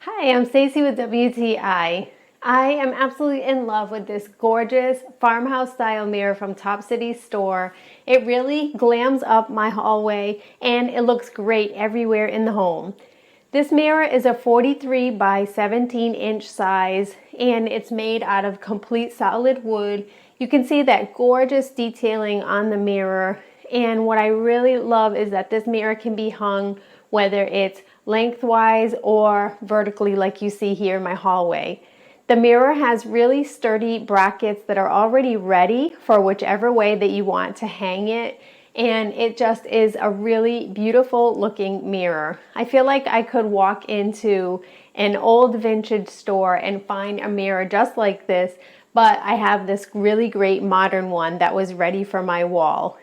Hi, I'm Stacy with WTI. I am absolutely in love with this gorgeous farmhouse style mirror from TopCity store. It really glams up my hallway and it looks great everywhere in the home. This mirror is a 43 by 17 inch size and it's made out of complete solid wood. You can see that gorgeous detailing on the mirror, and what I really love is that this mirror can be hung whether it's lengthwise or vertically like you see here in my hallway. The mirror has really sturdy brackets that are already ready for whichever way that you want to hang it, and it just is a really beautiful looking mirror. I feel like I could walk into an old vintage store and find a mirror just like this, but I have this really great modern one that was ready for my wall.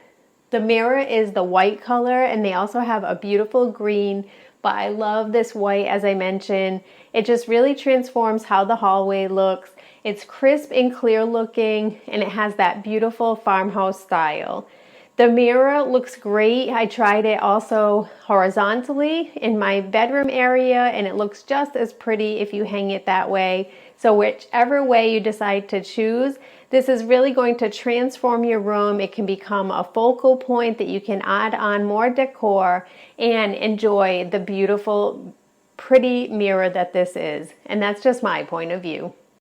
The mirror is the white color and they also have a beautiful green, but I love this white as I mentioned. It just really transforms how the hallway looks. It's crisp and clear looking and it has that beautiful farmhouse style. The mirror looks great. I tried it also horizontally in my bedroom area and it looks just as pretty if you hang it that way. So whichever way you decide to choose, this is really going to transform your room. It can become a focal point that you can add on more decor and enjoy the beautiful, pretty mirror that this is. And that's just my point of view.